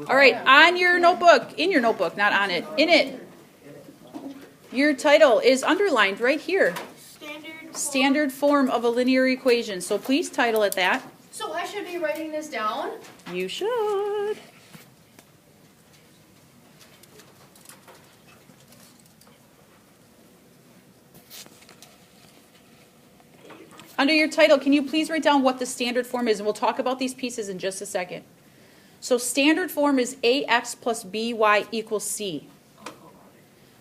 All right, on your notebook, in your notebook, not on it, in it, your title is underlined right here. Standard form of a linear equation. So please title it that. So I should be writing this down? You should. Under your title, can you please write down what the standard form is? And we'll talk about these pieces in just a second. So standard form is ax plus by equals c.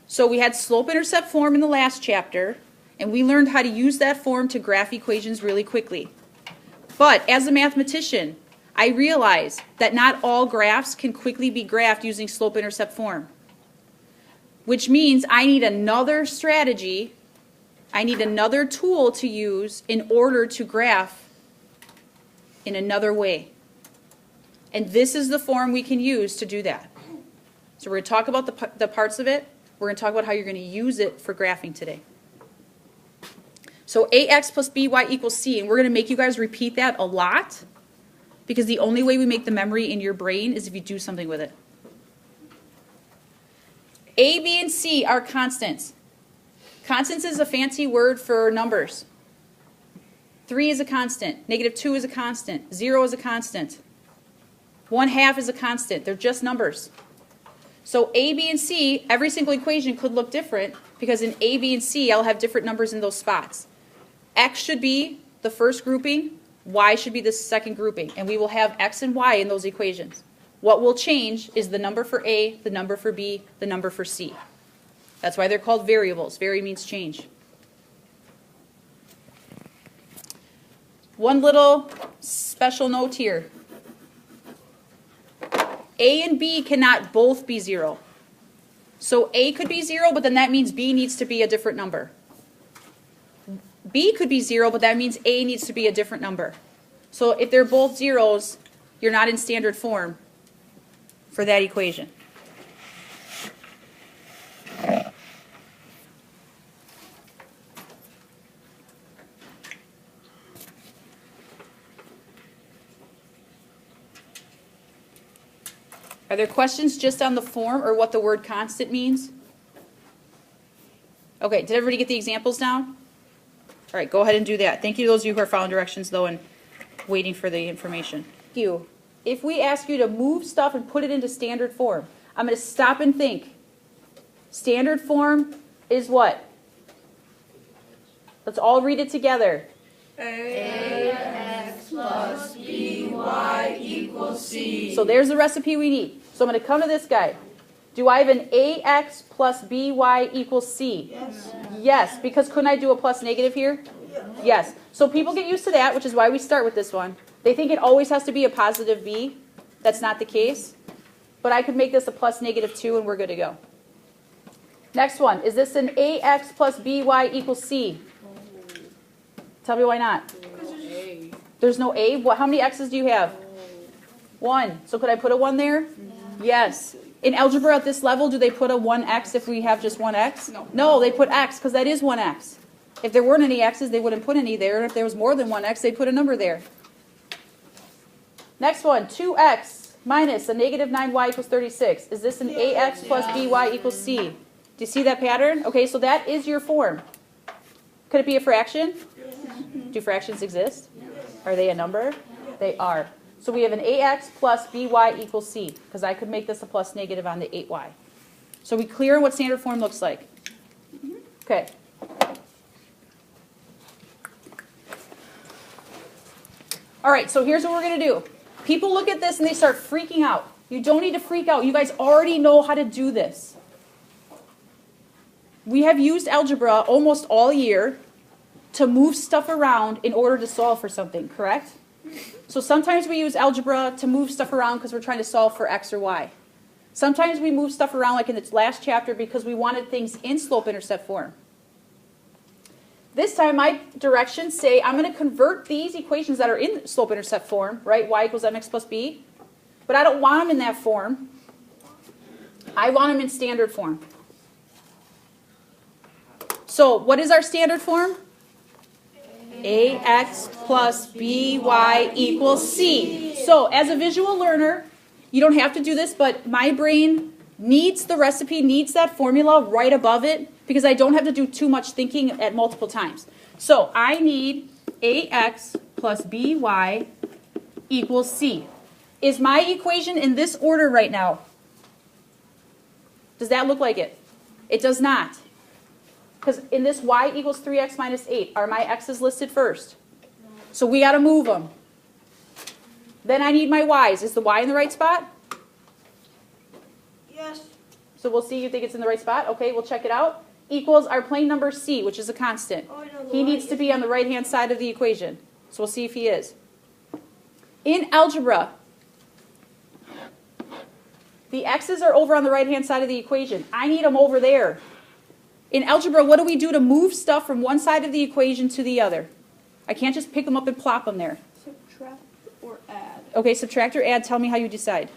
So we had slope-intercept form in the last chapter, and we learned how to use that form to graph equations really quickly. But as a mathematician, I realize that not all graphs can quickly be graphed using slope-intercept form, which means I need another strategy, I need another tool to use in order to graph in another way. And this is the form we can use to do that. So we're going to talk about the parts of it. We're going to talk about how you're going to use it for graphing today. So ax plus by equals c, and we're going to make you guys repeat that a lot because the only way we make the memory in your brain is if you do something with it. A, b, and c are constants. Constants is a fancy word for numbers. 3 is a constant. -2 is a constant. 0 is a constant. 1/2 is a constant. They're just numbers. So A, B, and C, every single equation could look different because in A, B, and C, I'll have different numbers in those spots. X should be the first grouping. Y should be the second grouping. And we will have X and Y in those equations. What will change is the number for A, the number for B, the number for C. That's why they're called variables. Vary means change. One little special note here. A and B cannot both be 0. So A could be 0, but then that means B needs to be a different number. B could be 0, but that means A needs to be a different number. So if they're both zeros, you're not in standard form for that equation. Are there questions just on the form or what the word constant means? Okay, did everybody get the examples down? All right, go ahead and do that. Thank you to those of you who are following directions, though, and waiting for the information. Thank you. If we ask you to move stuff and put it into standard form, I'm going to stop and think. Standard form is what? Let's all read it together. Ax plus by equals c. So there's the recipe we need. So I'm going to come to this guy. Do I have an ax plus by equals c? Yes. Yes, because couldn't I do a plus negative here? Yes. So people get used to that, which is why we start with this one. They think it always has to be a positive b. That's not the case. But I could make this a plus -2 and we're good to go. Next one. Is this an ax plus by equals c? Tell me why not. There's no a. How many x's do you have? 1. So could I put a 1 there? Yes. In algebra at this level, do they put a 1x if we have just 1x? No, they put x because that is 1x. If there weren't any x's, they wouldn't put any there. And if there was more than 1x, they'd put a number there. Next one, 2x minus a -9y equals 36. Is this an ax plus by equals c? Do you see that pattern? Okay, so that is your form. Could it be a fraction? Do fractions exist? Are they a number? They are. So we have an ax plus by equals c, because I could make this a plus negative on the 8y. So we clear what standard form looks like. Okay. All right, so here's what we're going to do. People look at this and they start freaking out. You don't need to freak out. You guys already know how to do this. We have used algebra almost all year to move stuff around in order to solve for something, correct? So sometimes we use algebra to move stuff around because we're trying to solve for x or y. Sometimes we move stuff around like in this last chapter because we wanted things in slope-intercept form. This time my directions say I'm going to convert these equations that are in slope-intercept form, right, y equals mx plus b, but I don't want them in that form. I want them in standard form. So what is our standard form? Ax plus by equals c. So as a visual learner, You don't have to do this, but my brain needs the recipe, needs that formula right above it, because I don't have to do too much thinking at multiple times. So I need ax plus by equals c. Is my equation in this order right now? Does that look like it? It does not. Because in this y equals 3x minus 8, are my x's listed first? So we got to move them. Then I need my y's. Is the y in the right spot? Yes. So we'll see. You think it's in the right spot? Okay, we'll check it out. Equals our plane number c, which is a constant. Oh, I know the He y needs to is- be on the right-hand side of the equation. So we'll see if he is. In algebra, the x's are over on the right-hand side of the equation. I need them over there. In algebra, what do we do to move stuff from one side of the equation to the other? I can't just pick them up and plop them there. Subtract or add. Okay, subtract or add. Tell me how you decide.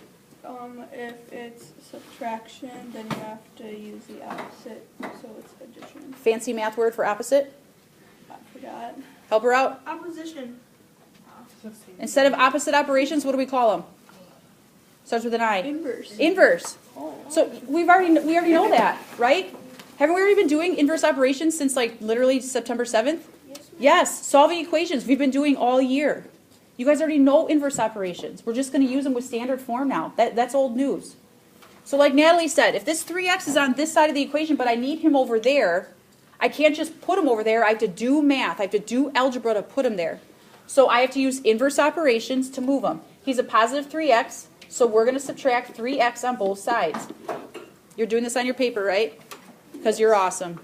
If it's subtraction, then you have to use the opposite, so it's addition. Fancy math word for opposite. I forgot. Help her out. Opposition. Instead of opposite operations, what do we call them? Starts with an I. Inverse. Inverse. Oh. So we already know that, right? Haven't we already been doing inverse operations since like literally September 7th? Yes. Yes, solving equations we've been doing all year. You guys already know inverse operations. We're just going to use them with standard form now. That's old news. So like Natalie said, if this 3x is on this side of the equation, but I need him over there, I can't just put him over there. I have to do math. I have to do algebra to put him there. So I have to use inverse operations to move him. He's a positive 3x, so we're going to subtract 3x on both sides. You're doing this on your paper, right? Because you're awesome.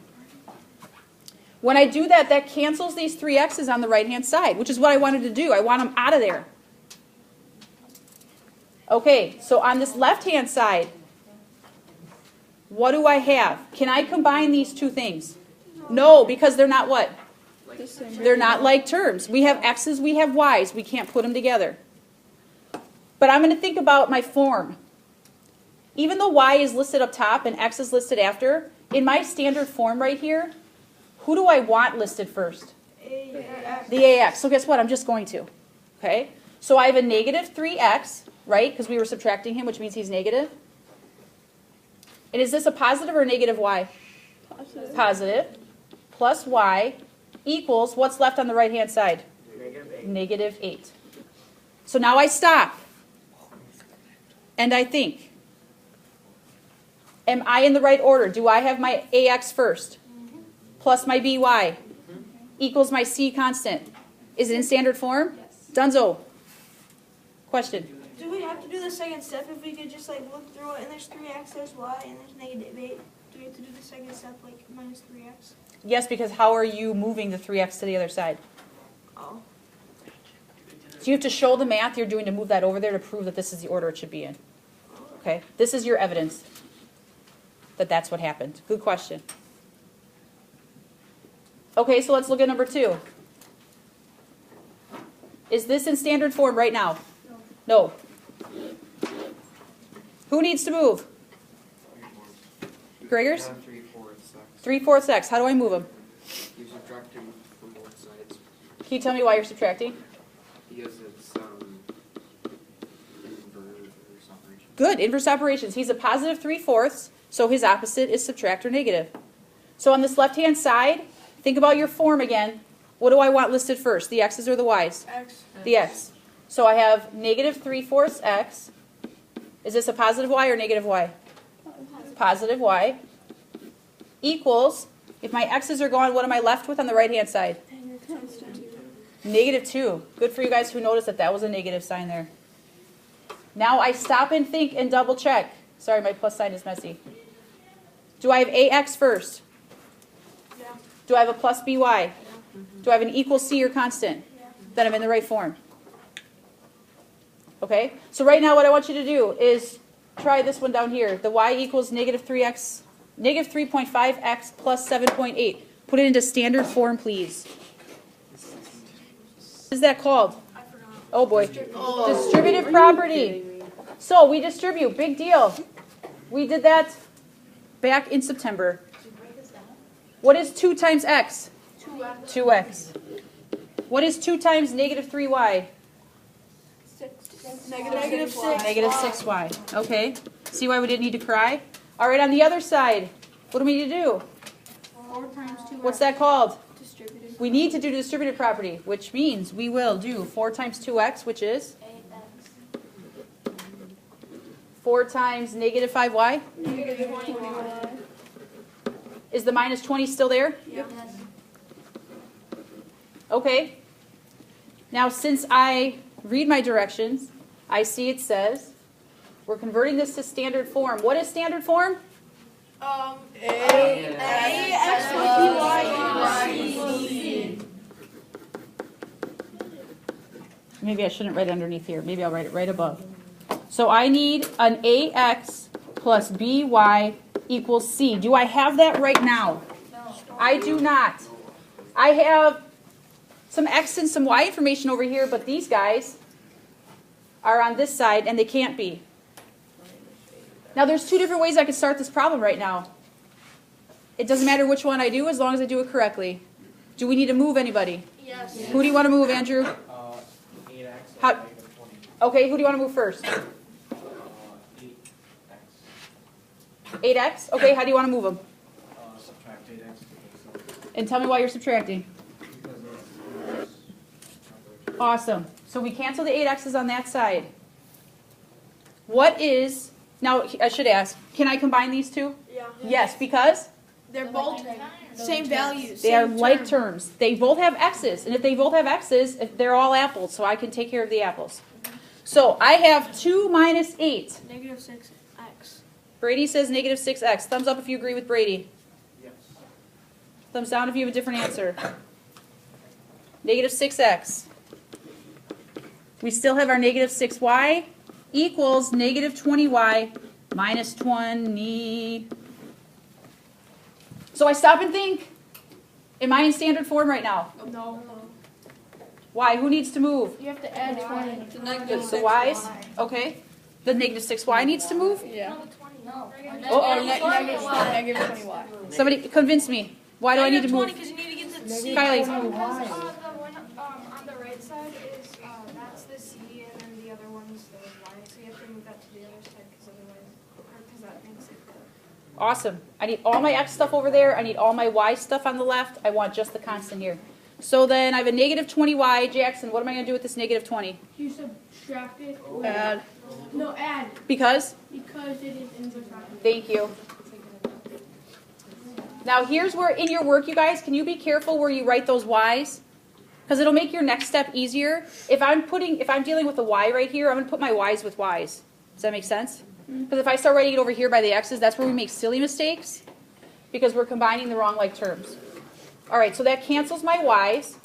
When I do that, that cancels these 3x's on the right-hand side, which is what I wanted to do. I want them out of there. Okay, so on this left-hand side, what do I have? Can I combine these two things? No, because they're not what? The same. They're not like terms. We have x's, we have y's. We can't put them together. But I'm going to think about my form. Even though y is listed up top and x is listed after, in my standard form right here, who do I want listed first? The ax. So guess what? I'm just going to. Okay? So I have a negative 3x, right? Because we were subtracting him, which means he's negative. And is this a positive or a negative y? Positive. Positive. Plus y equals, what's left on the right-hand side? Negative 8. -8. So now I stop. And I think. Am I in the right order? Do I have my ax first? Plus my by equals my c constant. Is it in standard form? Yes. Dunzo. Question. Do we have to do the second step if we could just like look through it and there's 3x, there's y, and there's negative 8? Do we have to do the second step like minus 3x? Yes, because how are you moving the 3x to the other side? Oh. So you have to show the math you're doing to move that over there to prove that this is the order it should be in. Okay? This is your evidence that that's what happened. Good question. Okay, so let's look at number 2. Is this in standard form right now? No. Who needs to move? Gregors? 3/4 x. 3/4 x. How do I move them? You subtract him from both sides Can you tell me why you're subtracting? because it's inverse operation. Good, inverse operations. He's a positive 3/4, so his opposite is subtract or negative. So on this left-hand side, think about your form again. What do I want listed first, the x's or the y's? X. The x. So I have negative 3/4 x. Is this a positive y or negative y? Positive y. Equals, if my x's are gone, what am I left with on the right-hand side? Negative 2. Good for you guys who noticed that that was a negative sign there. Now I stop and think and double check. Sorry, my plus sign is messy. Do I have ax first? Yeah. Do I have a plus by? Do I have an equal c or constant? Yeah. Then I'm in the right form. Okay? So right now what I want you to do is try this one down here. The y equals negative 3x, negative 3.5x plus 7.8. Put it into standard form, please. What is that called? I forgot. Oh boy. Distributive property. So we distribute. Big deal. We did that back in September. What is 2 times x? 2x. What is 2 times negative 3y? 6. Negative 6. Negative 6y. Okay. See why we didn't need to cry? All right, on the other side, what do we need to do? 4 times 2. What's that called? Distributed. We need to do distributed property, which means we will do 4 times 2x, which is 4 times negative 5y. Negative 20y. Is the minus 20 still there? Yep. Okay. Now, since I read my directions, I see it says we're converting this to standard form. What is standard form? Ax plus by equals c. Maybe I shouldn't write it underneath here. Maybe I'll write it right above. So I need an ax plus by equals c. Do I have that right now? No. I do not. I have some x and some y information over here, but these guys are on this side, and they can't be. Now, there's 2 different ways I could start this problem right now. It doesn't matter which one I do, as long as I do it correctly. Do we need to move anybody? Yes. Who do you want to move, Andrew? 8x How- and negative 20. Okay, who do you want to move first? 8x. 8x? Okay, how do you want to move them? Subtract 8x. And tell me why you're subtracting. Because it's Awesome. So we cancel the 8x's on that side. What is, now I should ask, can I combine these two? Yeah. Yes, because They're both same values. they are same like term. terms. They both have x's, and if they both have x's, they're all apples, so I can take care of the apples. So I have 2 minus 8. Negative 6x. Brady says negative 6x. Thumbs up if you agree with Brady. yes. Thumbs down if you have a different answer. Negative 6x. We still have our negative 6y equals negative 20y minus 20. So I stop and think. Am I in standard form right now? No. Why? Who needs to move? You have to add 20. The y's? Okay. The negative 6y needs to move? Yeah. No. Oh, Negative 20y. Somebody convince me. Why do I need to move? Because you need to get to the C. Kylie. The one on the right side is, that's the C, and then the other one's the Y, so you have to move that to the other side, because otherwise, because that makes it go. Awesome. I need all my x stuff over there. I need all my y stuff on the left. I want just the constant here. So then I have a negative 20y. Jackson, what am I going to do with this negative 20? You subtract it. Add. No, add, Because? because it is in the bracket. Thank you. Now here's where, in your work, you guys, can you be careful where you write those y's? Because it'll make your next step easier. If I'm dealing with a y right here, I'm going to put my y's with y's. Does that make sense? Because if I start writing it over here by the x's, that's where we make silly mistakes, because we're combining the wrong like terms. All right, so that cancels my y's.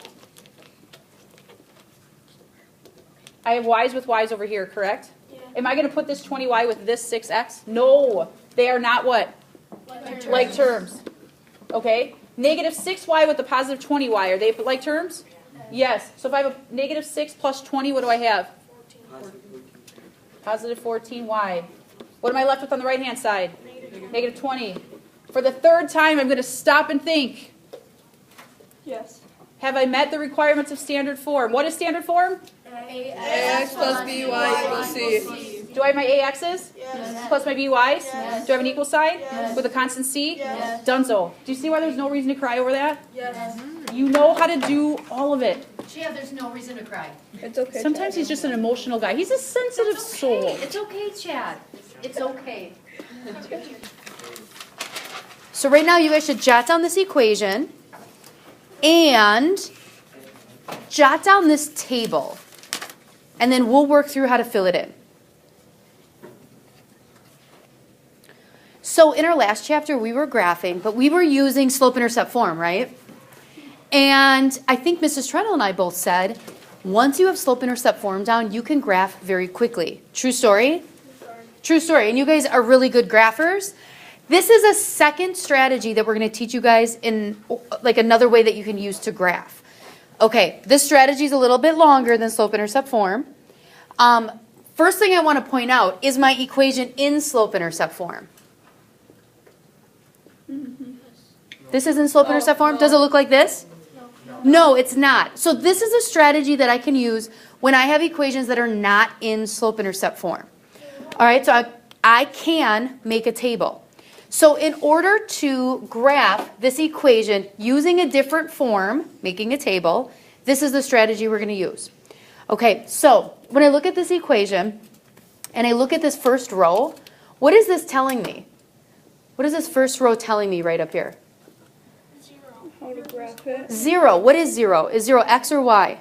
I have y's with y's over here, correct? Yeah. Am I going to put this 20y with this 6x? No, they are not what? Like terms. Okay? Negative 6y with the positive 20y, are they like terms? Yes. So if I have a negative 6 plus 20, what do I have? Positive 14y. What am I left with on the right-hand side? Negative 20. For the third time, I'm going to stop and think. Yes. Have I met the requirements of standard form? What is standard form? Ax plus by equals c. Do I have my AXs? Yes. Plus my BYs? Yes. Do I have an equal sign? Yes. With a constant C? Yes. Dunzo. Do you see why there's no reason to cry over that? Yes. You know how to do all of it. Yeah, there's no reason to cry. It's okay. Sometimes he's just an emotional guy. He's a sensitive soul. It's okay, Chad. It's okay. So right now you guys should jot down this equation and jot down this table. And then we'll work through how to fill it in. So in our last chapter, we were graphing, but we were using slope-intercept form, right? And I think Mrs. Treadle and I both said, once you have slope-intercept form down, you can graph very quickly. True story? True story. And you guys are really good graphers. This is a second strategy that we're going to teach you guys in like another way that you can use to graph. Okay, this strategy is a little bit longer than slope-intercept form. First thing I want to point out is my equation in slope-intercept form. This is in slope-intercept form. Does it look like this? No, it's not. So this is a strategy that I can use when I have equations that are not in slope-intercept form. All right, so I can make a table. So in order to graph this equation using a different form, making a table, this is the strategy we're going to use. Okay, so when I look at this equation and I look at this first row, what is this telling me? What is this first row telling me right up here? How to graph it. 0. What is 0? Is 0 x or y?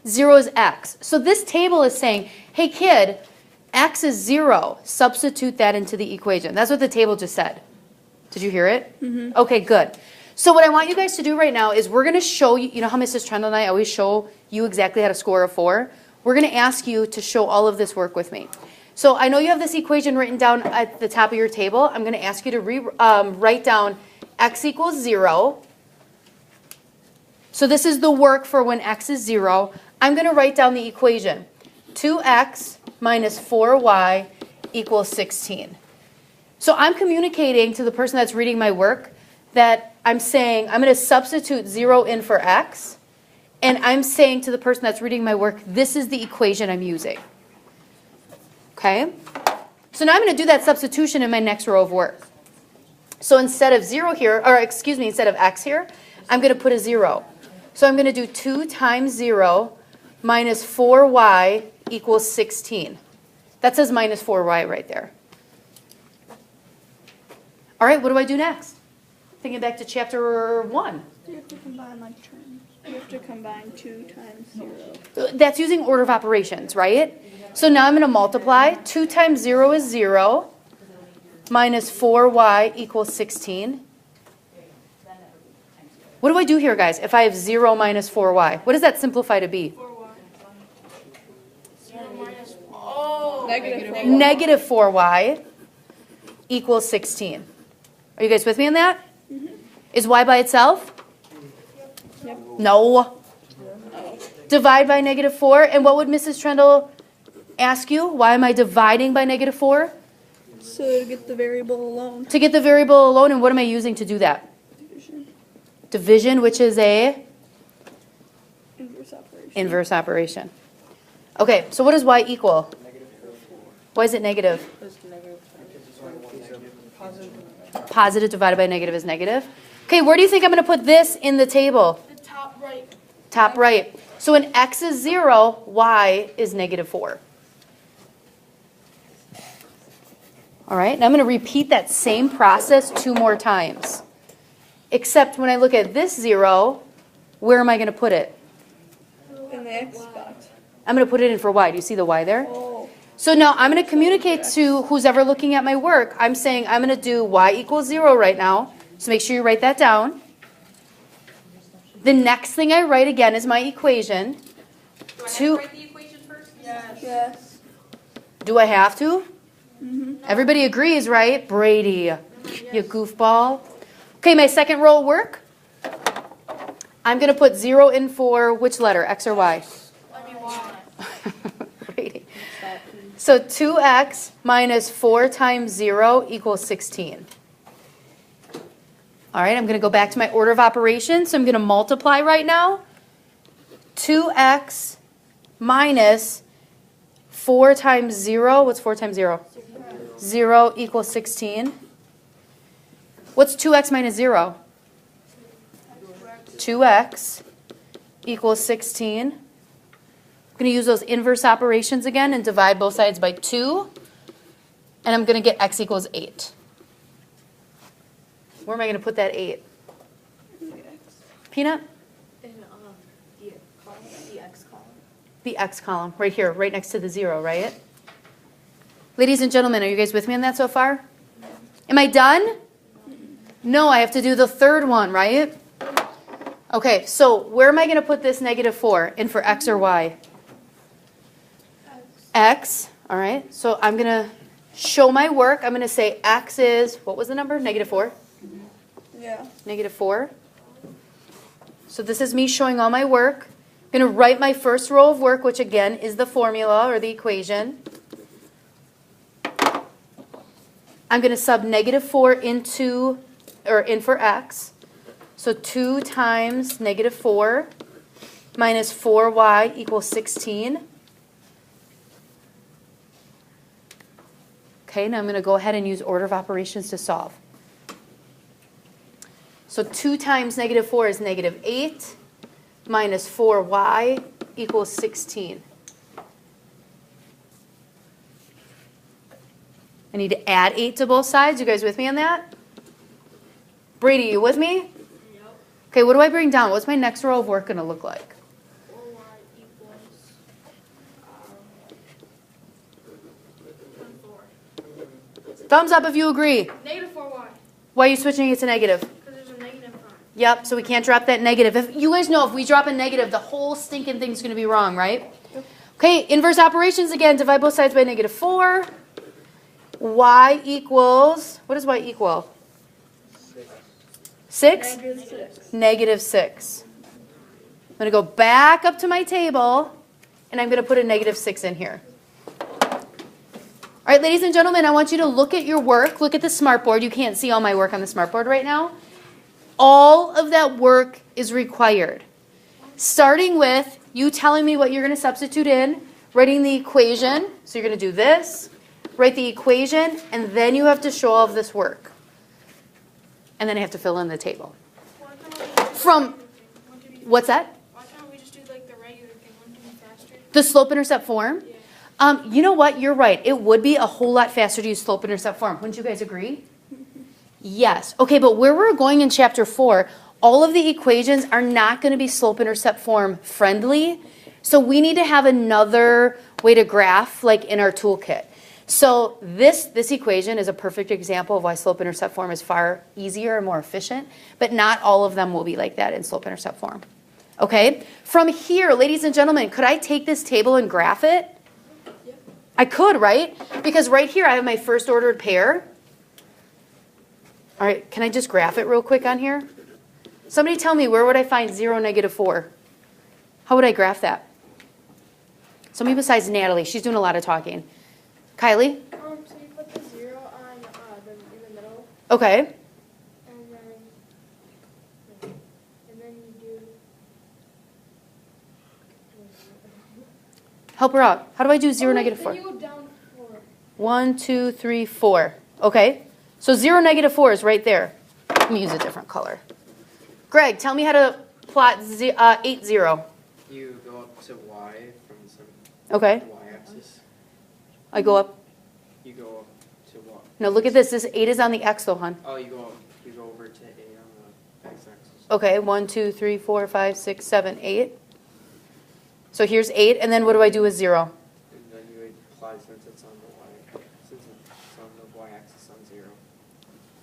0 is x. So this table is saying, hey kid, x is 0. Substitute that into the equation. That's what the table just said. Did you hear it? Mm-hmm. Okay, good. So what I want you guys to do right now is we're going to show you, you know how Mrs. Trendle and I always show you exactly how to score a 4? We're going to ask you to show all of this work with me. So I know you have this equation written down at the top of your table. I'm going to ask you to write down x equals 0. So this is the work for when x is 0. I'm going to write down the equation. 2x minus 4y equals 16. So I'm communicating to the person that's reading my work that I'm saying I'm going to substitute 0 in for x. And I'm saying to the person that's reading my work, this is the equation I'm using. Okay? So now I'm going to do that substitution in my next row of work. So instead of 0 here, or excuse me, instead of x here, I'm going to put a 0. So I'm going to do 2 times 0 minus 4y equals 16. That says minus 4y right there. All right, what do I do next? Thinking back to chapter 1. You have to combine like terms. You have to combine 2 times 0. That's using order of operations, right? So now I'm going to multiply. 2 times 0 is 0 minus 4y equals 16. What do I do here, guys, if I have 0 minus 4y? What does that simplify to be? 4y. 0 minus. Negative 4. Negative 4y equals 16. Are you guys with me on that? Mm-hmm. Is y by itself? Yep. No. Divide by negative 4. And what would Mrs. Trendle ask you? Why am I dividing by negative 4? So to get the variable alone. To get the variable alone, and what am I using to do that? Division. Division, which is a Inverse operation. inverse operation. Okay, so what does y equal? Why is it negative? Positive divided by negative is negative. Okay, where do you think I'm going to put this in the table? The top right. Top right. So when x is 0, y is negative 4. All right, and I'm going to repeat that same process 2 more times. Except when I look at this 0, where am I going to put it? In the x spot. I'm going to put it in for y. Do you see the y there? Oh. So now I'm going to communicate to who's ever looking at my work. I'm saying I'm going to do y equals 0 right now. So make sure you write that down. The next thing I write again is my equation. Do I have Two- to write the equation first? Yes. Do I have to? Everybody agrees, right? Brady, you goofball. Okay, my second row of work. I'm going to put 0 in for which letter, x or y? Brady. So 2x minus 4 times 0 equals 16. All right, I'm going to go back to my order of operations. So I'm going to multiply right now. 2x minus 4 times 0. What's 4 times 0? 0 equals 16. What's 2x minus 0? 2x equals 16. I'm going to use those inverse operations again and divide both sides by 2. And I'm going to get x equals 8. Where am I going to put that 8? Peanut? In the column, the x column. The x column, right here, right next to the 0, right? Ladies and gentlemen, are you guys with me on that so far? Am I done? No, I have to do the third one, right? Okay, so where am I going to put this negative 4? In for x or y? X, all right. So I'm going to show my work. I'm going to say x is, what was the number? Negative 4? Yeah. Negative 4. So this is me showing all my work. I'm going to write my first row of work, which again is the formula or the equation. I'm going to sub negative 4 into, or in for x. So 2 times negative 4 minus 4y equals 16. Okay, now I'm going to go ahead and use order of operations to solve. So 2 times negative 4 is negative 8 minus 4y equals 16. I need to add 8 to both sides. You guys with me on that? Brady, you with me? Yep. Okay, what do I bring down? What's my next row of work going to look like? 4y equals 24. Thumbs up if you agree. Negative 4y, Why are you switching it to negative? because there's a negative front. Yep, so we can't drop that negative. If you guys know, if we drop a negative, the whole stinking thing's going to be wrong, right? Okay, inverse operations again. Divide both sides by negative 4. Y equals, what does y equal? 6? Negative 6. I'm going to go back up to my table, and I'm going to put a negative 6 in here. All right, ladies and gentlemen, I want you to look at your work. Look at the smartboard. You can't see all my work on the smartboard right now. All of that work is required. Starting with you telling me what you're going to substitute in, writing the equation. So you're going to do this, write the equation, and then you have to show all of this work. And then I have to fill in the table. Why can't we just do From- the regular thing? Wouldn't it be- What's that? Why can't we just do like the regular thing? Wouldn't it be faster? The slope-intercept form? Yeah. You know what? You're right. It would be a whole lot faster to use slope-intercept form. Wouldn't you guys agree? Yes. Okay, but where we're going in chapter 4, all of the equations are not going to be slope-intercept form friendly. So we need to have another way to graph, like in our toolkit. So this equation is a perfect example of why slope-intercept form is far easier and more efficient, but not all of them will be like that in slope-intercept form. Okay? From here, ladies and gentlemen, could I take this table and graph it? I could, right? Because right here I have my first ordered pair. All right, can I just graph it real quick on here? Somebody tell me, where would I find 0, negative 4? How would I graph that? Somebody besides Natalie. She's doing a lot of talking. Kylie? So you put the 0 on in the middle, Okay. and then you do. Help her out. How do I do 0, negative 4? Then you go down 4. 1, 2, 3, 4. Okay. So 0, negative 4 is right there. Let me use a different color. Greg, tell me how to plot 8, 0. You go up to y from the Okay. y-axis. I go up. You go up to y. No, look at this. This 8 is on the x though, hon. Oh, you go over to a on the x-axis. Okay, 1, 2, 3, 4, 5, 6, 7, 8. So here's 8, and then what do I do with 0? And then you apply since it's on the y-axis on 0.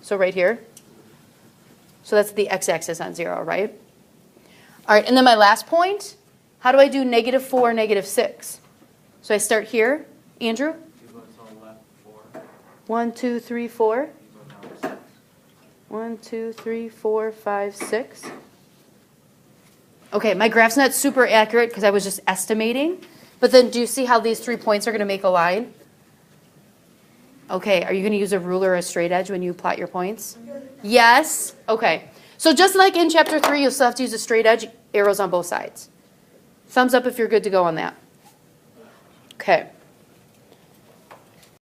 So right here. So that's the x-axis on 0, right? All right, and then my last point, how do I do negative 4, negative 6? So I start here. Andrew? You go to the left 4, 1, 2, 3, 4. you go down 6. 1, 2, 3, 4, 5, 6. Okay, my graph's not super accurate because I was just estimating. But then do you see how these 3 points are going to make a line? Okay, are you going to use a ruler or a straight edge when you plot your points? Yes? Okay. So just like in chapter 3, you'll still have to use a straight edge, arrows on both sides. Thumbs up if you're good to go on that. Okay.